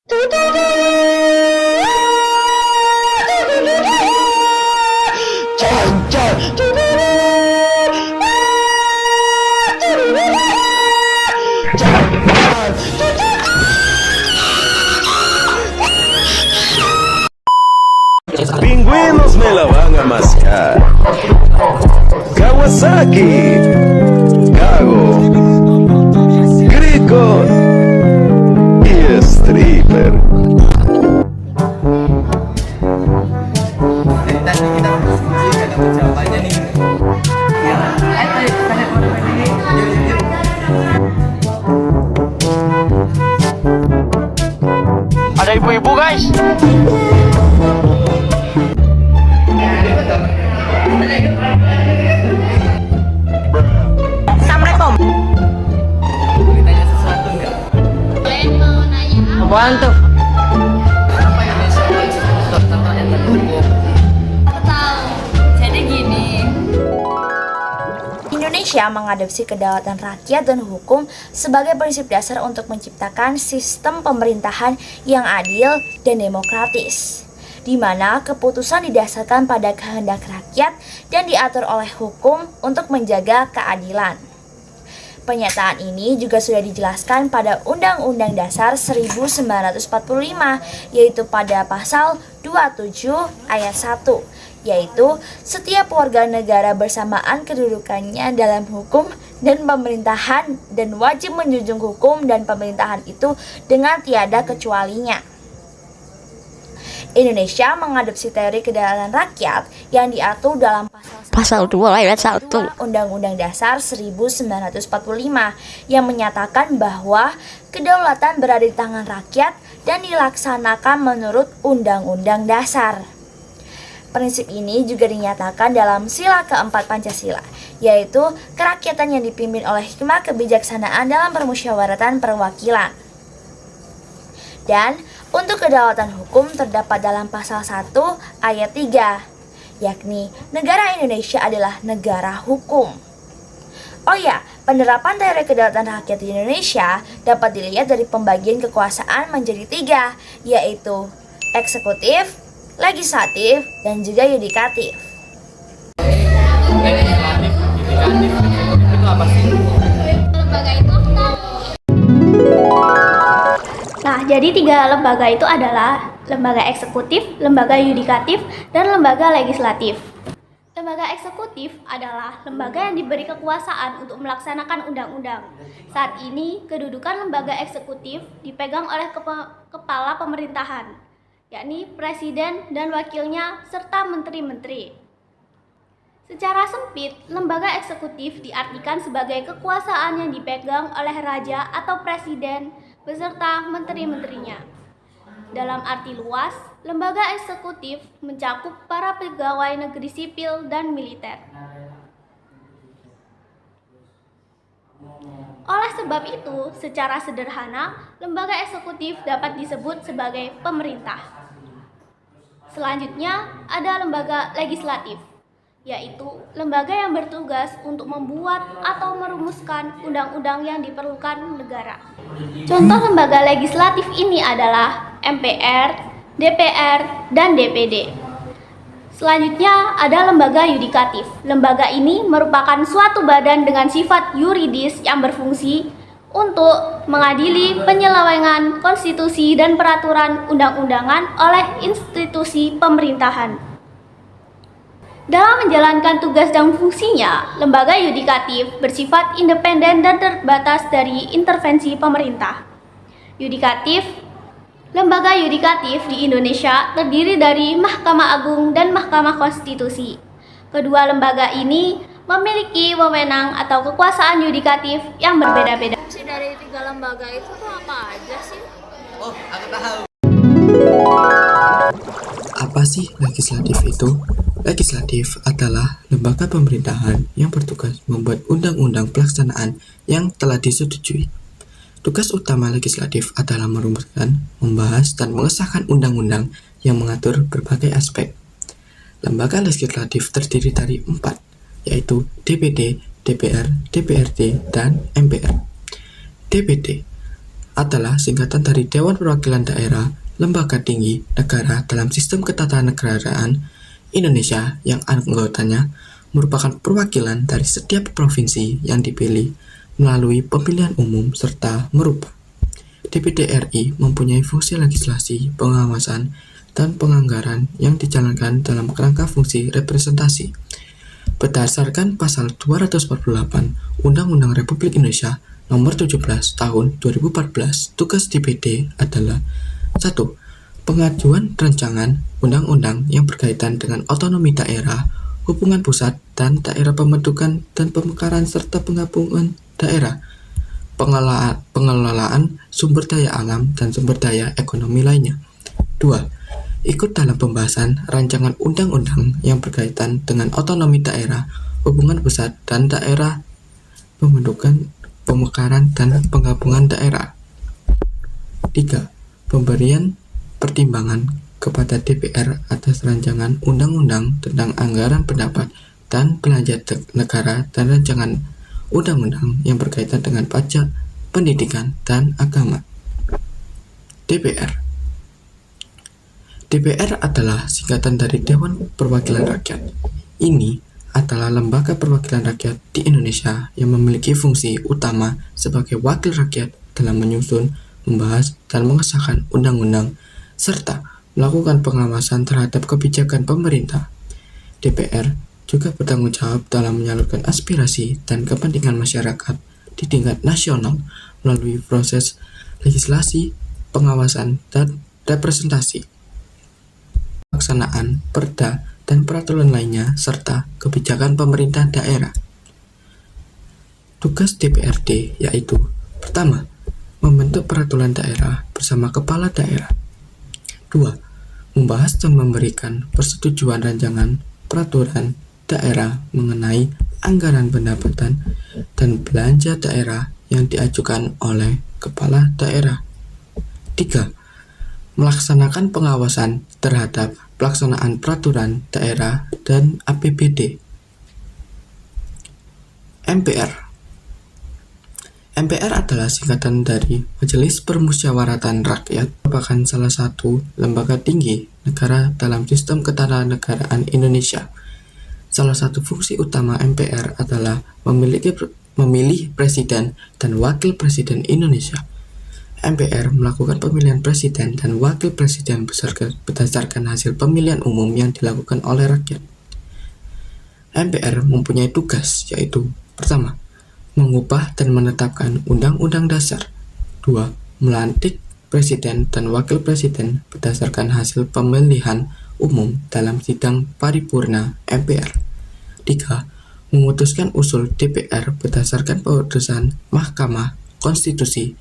Pingüinos me la van a mascar. Kawasaki, Gago, Grico y Stripper. Dari tadi kita berdiskusi gak dapat jawabannya nih. Ya, ayo tanya orang ini. Yuk. Ada ibu-ibu guys. Assalamualaikum. Boleh tanya sesuatu nggak? Kalian mau nanya apa? Apaan tuh? Kenapa Indonesia mensupport tentang yang terhukum? Aku tahu. Jadi gini. Indonesia mengadopsi kedaulatan rakyat dan hukum sebagai prinsip dasar untuk menciptakan sistem pemerintahan yang adil dan demokratis, di mana keputusan didasarkan pada kehendak rakyat dan diatur oleh hukum untuk menjaga keadilan. Pernyataan ini juga sudah dijelaskan pada Undang-Undang Dasar 1945, yaitu pada pasal 27 ayat 1, yaitu setiap warga negara bersamaan kedudukannya dalam hukum dan pemerintahan dan wajib menjunjung hukum dan pemerintahan itu dengan tiada kecualinya. Indonesia mengadopsi teori kedaulatan rakyat yang diatur dalam Pasal 2 ayat 1. Undang-Undang Dasar 1945 yang menyatakan bahwa kedaulatan berada di tangan rakyat dan dilaksanakan menurut Undang-Undang Dasar. Prinsip ini juga dinyatakan dalam sila keempat Pancasila, yaitu kerakyatan yang dipimpin oleh hikmah kebijaksanaan dalam permusyawaratan perwakilan. Dan untuk kedaulatan hukum terdapat dalam pasal 1 ayat 3, yakni negara Indonesia adalah negara hukum. Oh ya, penerapan teori kedaulatan rakyat di Indonesia dapat dilihat dari pembagian kekuasaan menjadi 3, yaitu eksekutif, legislatif, dan juga yudikatif. Legislatif, yudikatif, itu apa sih? Lembaga itu aku tahu. Nah, jadi 3 lembaga itu adalah lembaga eksekutif, lembaga yudikatif, dan lembaga legislatif. Lembaga eksekutif adalah lembaga yang diberi kekuasaan untuk melaksanakan undang-undang. Saat ini, kedudukan lembaga eksekutif dipegang oleh kepala pemerintahan, yakni presiden dan wakilnya serta menteri-menteri. Secara sempit, lembaga eksekutif diartikan sebagai kekuasaan yang dipegang oleh raja atau presiden beserta menteri-menterinya. Dalam arti luas, lembaga eksekutif mencakup para pegawai negeri sipil dan militer. Oleh sebab itu, secara sederhana, lembaga eksekutif dapat disebut sebagai pemerintah. Selanjutnya, ada lembaga legislatif, yaitu lembaga yang bertugas untuk membuat atau merumuskan undang-undang yang diperlukan negara. Contoh lembaga legislatif ini adalah MPR, DPR, dan DPD. Selanjutnya ada lembaga yudikatif. Lembaga ini merupakan suatu badan dengan sifat yuridis yang berfungsi untuk mengadili penyelewengan konstitusi dan peraturan undang-undangan oleh institusi pemerintahan. Dalam menjalankan tugas dan fungsinya, lembaga yudikatif bersifat independen dan terbatas dari intervensi pemerintah. Lembaga yudikatif di Indonesia terdiri dari Mahkamah Agung dan Mahkamah Konstitusi. Kedua lembaga ini memiliki wewenang atau kekuasaan yudikatif yang berbeda-beda. Fungsi dari 3 lembaga itu tuh apa aja sih? Oh, aku tahu. Apa sih legislatif itu? Legislatif adalah lembaga pemerintahan yang bertugas membuat undang-undang pelaksanaan yang telah disetujui. Tugas utama legislatif adalah merumuskan, membahas, dan mengesahkan undang-undang yang mengatur berbagai aspek. Lembaga legislatif terdiri dari 4, yaitu DPD, DPR, DPRD, dan MPR. DPD adalah singkatan dari Dewan Perwakilan Daerah, lembaga tinggi negara dalam sistem ketatanegaraan Indonesia yang anggotanya merupakan perwakilan dari setiap provinsi yang dipilih melalui pemilihan umum serta merubah. DPD RI mempunyai fungsi legislasi, pengawasan, dan penganggaran yang dijalankan dalam kerangka fungsi representasi. Berdasarkan pasal 248 Undang-Undang Republik Indonesia Nomor 17 Tahun 2014, tugas DPD adalah 1. Pengajuan rancangan undang-undang yang berkaitan dengan otonomi daerah, hubungan pusat dan daerah, pembentukan dan pemekaran serta penggabungan daerah, pengelolaan sumber daya alam dan sumber daya ekonomi lainnya. 2. Ikut dalam pembahasan rancangan undang-undang yang berkaitan dengan otonomi daerah, hubungan pusat dan daerah, pembentukan, pemekaran dan penggabungan daerah. 3. Pemberian pertimbangan kepada DPR atas rancangan undang-undang tentang anggaran pendapat dan belanja negara dan rancangan undang-undang yang berkaitan dengan pajak, pendidikan, dan agama. DPR adalah singkatan dari Dewan Perwakilan Rakyat. Ini adalah lembaga perwakilan rakyat di Indonesia yang memiliki fungsi utama sebagai wakil rakyat dalam menyusun, membahas, dan mengesahkan undang-undang, serta melakukan pengawasan terhadap kebijakan pemerintah. DPR juga bertanggung jawab dalam menyalurkan aspirasi dan kepentingan masyarakat di tingkat nasional melalui proses legislasi, pengawasan, dan representasi, pelaksanaan perda dan peraturan lainnya, serta kebijakan pemerintah daerah. Tugas DPRD yaitu: pertama, membentuk peraturan daerah bersama kepala daerah. 2. Membahas dan memberikan persetujuan rancangan peraturan daerah mengenai anggaran pendapatan dan belanja daerah yang diajukan oleh kepala daerah. 3. Melaksanakan pengawasan terhadap pelaksanaan peraturan daerah dan APBD. MPR adalah singkatan dari Majelis Permusyawaratan Rakyat, merupakan salah satu lembaga tinggi negara dalam sistem ketatanegaraan Indonesia. Salah satu fungsi utama MPR adalah memilih presiden dan wakil presiden Indonesia. MPR melakukan pemilihan presiden dan wakil presiden berdasarkan hasil pemilihan umum yang dilakukan oleh rakyat. MPR mempunyai tugas yaitu: pertama, mengubah dan menetapkan Undang-Undang Dasar. 2. Melantik presiden dan wakil presiden berdasarkan hasil pemilihan umum dalam sidang paripurna MPR. 3. Memutuskan usul DPR berdasarkan putusan Mahkamah Konstitusi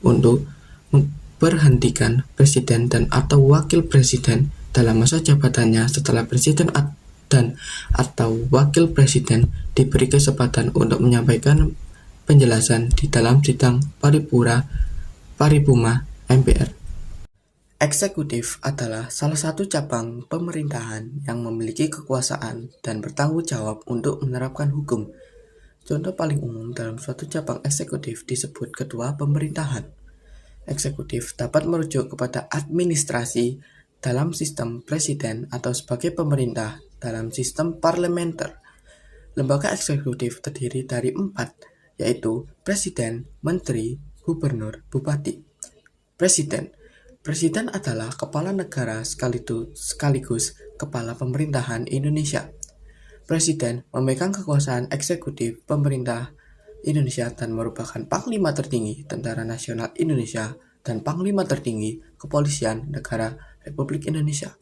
untuk memberhentikan presiden dan atau wakil presiden dalam masa jabatannya setelah presiden dan atau wakil presiden diberi kesempatan untuk menyampaikan penjelasan di dalam sidang paripurna MPR. Eksekutif adalah salah satu cabang pemerintahan yang memiliki kekuasaan dan bertanggung jawab untuk menerapkan hukum. Contoh paling umum dalam suatu cabang eksekutif disebut ketua pemerintahan. Eksekutif dapat merujuk kepada administrasi dalam sistem presiden atau sebagai pemerintah dalam sistem parlementer. Lembaga eksekutif terdiri dari 4, yaitu presiden, menteri, gubernur, bupati. Presiden adalah kepala negara sekaligus kepala pemerintahan Indonesia. Presiden memegang kekuasaan eksekutif pemerintah Indonesia dan merupakan Panglima Tertinggi Tentara Nasional Indonesia dan Panglima Tertinggi Kepolisian Negara Republik Indonesia.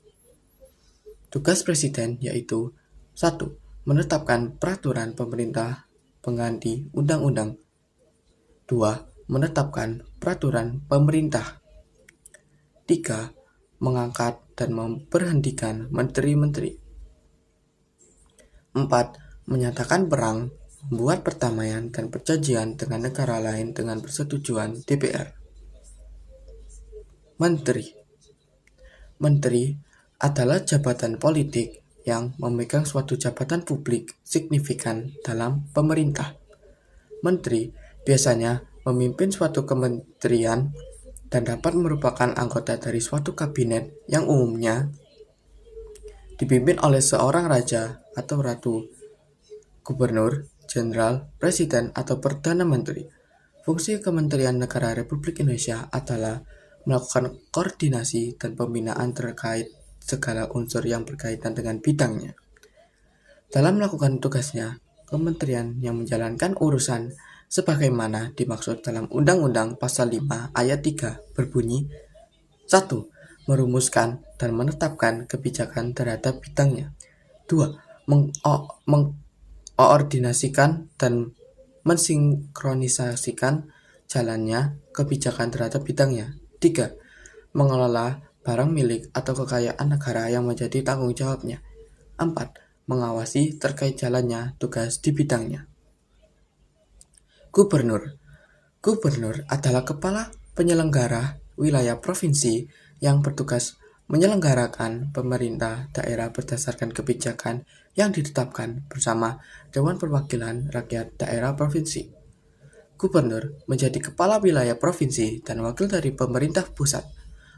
Tugas presiden yaitu: 1. Menetapkan peraturan pemerintah pengganti undang-undang. 2. Menetapkan peraturan pemerintah. 3. Mengangkat dan memberhentikan menteri-menteri. 4. Menyatakan perang, membuat perdamaian dan perjanjian dengan negara lain dengan persetujuan DPR. Menteri adalah jabatan politik yang memegang suatu jabatan publik signifikan dalam pemerintah. Menteri biasanya memimpin suatu kementerian, dan dapat merupakan anggota dari suatu kabinet yang umumnya dipimpin oleh seorang raja atau ratu, gubernur, jenderal, presiden, atau perdana menteri. Fungsi Kementerian Negara Republik Indonesia adalah melakukan koordinasi dan pembinaan terkait segala unsur yang berkaitan dengan bidangnya. Dalam melakukan tugasnya, kementerian yang menjalankan urusan sebagaimana dimaksud dalam Undang-Undang Pasal 5 Ayat 3 berbunyi 1. Merumuskan dan menetapkan kebijakan terhadap bidangnya. 2. Mengkoordinasikan dan mensinkronisasikan jalannya kebijakan terhadap bidangnya. 3. Mengelola barang milik atau kekayaan negara yang menjadi tanggung jawabnya. 4. Mengawasi terkait jalannya tugas di bidangnya. Gubernur. Gubernur adalah kepala penyelenggara wilayah provinsi yang bertugas menyelenggarakan pemerintah daerah berdasarkan kebijakan yang ditetapkan bersama Dewan Perwakilan Rakyat Daerah Provinsi. Gubernur menjadi kepala wilayah provinsi dan wakil dari pemerintah pusat.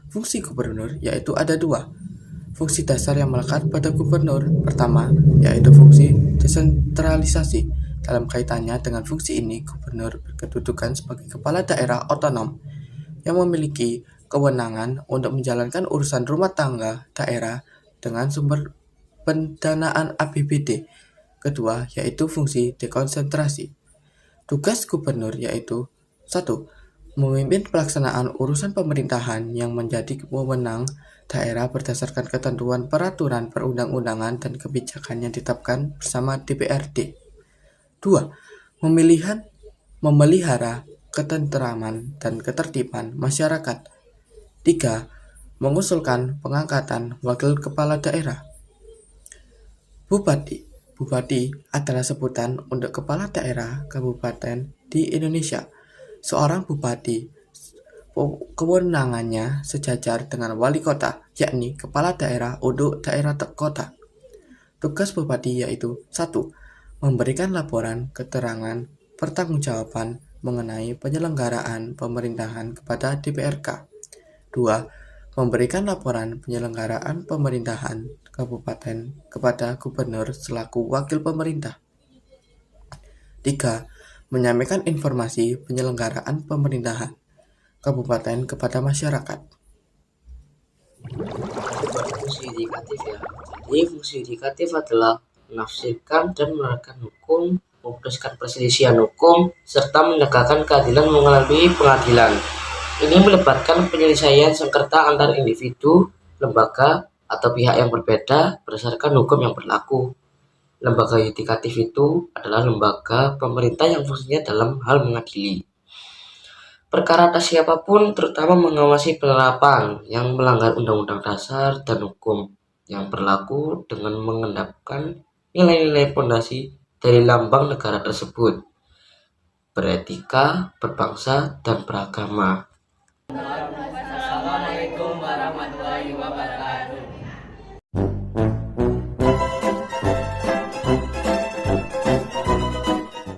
Fungsi gubernur yaitu ada 2. Fungsi dasar yang melekat pada gubernur. Pertama, yaitu fungsi desentralisasi. Dalam kaitannya dengan fungsi ini, gubernur berkedudukan sebagai kepala daerah otonom yang memiliki kewenangan untuk menjalankan urusan rumah tangga daerah dengan sumber pendanaan APBD. Kedua, yaitu fungsi dekonsentrasi. Tugas gubernur yaitu 1. Memimpin pelaksanaan urusan pemerintahan yang menjadi wewenang daerah berdasarkan ketentuan peraturan perundang-undangan dan kebijakan yang ditetapkan bersama DPRD. 2. Memelihara ketenteraman dan ketertiban masyarakat. 3. Mengusulkan pengangkatan wakil kepala daerah. Bupati. Bupati adalah sebutan untuk kepala daerah kabupaten di Indonesia. Seorang bupati kewenangannya sejajar dengan wali kota, yakni kepala daerah untuk daerah kota. Tugas bupati yaitu 1. Memberikan laporan keterangan pertanggungjawaban mengenai penyelenggaraan pemerintahan kepada DPRK. 2. Memberikan laporan penyelenggaraan pemerintahan kabupaten kepada gubernur selaku wakil pemerintah. 3. Menyampaikan informasi penyelenggaraan pemerintahan kabupaten kepada masyarakat. Fungsi yudikatif ya. Jadi fungsi yudikatif adalah menafsirkan dan menerapkan hukum, memutuskan perselisihan hukum, serta menegakkan keadilan melalui pengadilan. Ini melibatkan penyelesaian sengketa antar individu, lembaga, atau pihak yang berbeda berdasarkan hukum yang berlaku. Lembaga yudikatif itu adalah lembaga pemerintah yang fungsinya dalam hal mengadili perkara atas siapapun, terutama mengawasi penerapan yang melanggar Undang-Undang Dasar dan hukum yang berlaku dengan mengendapkan nilai-nilai pondasi dari lambang negara tersebut, beretika, berbangsa, dan beragama. Assalamualaikum warahmatullahi wabarakatuh.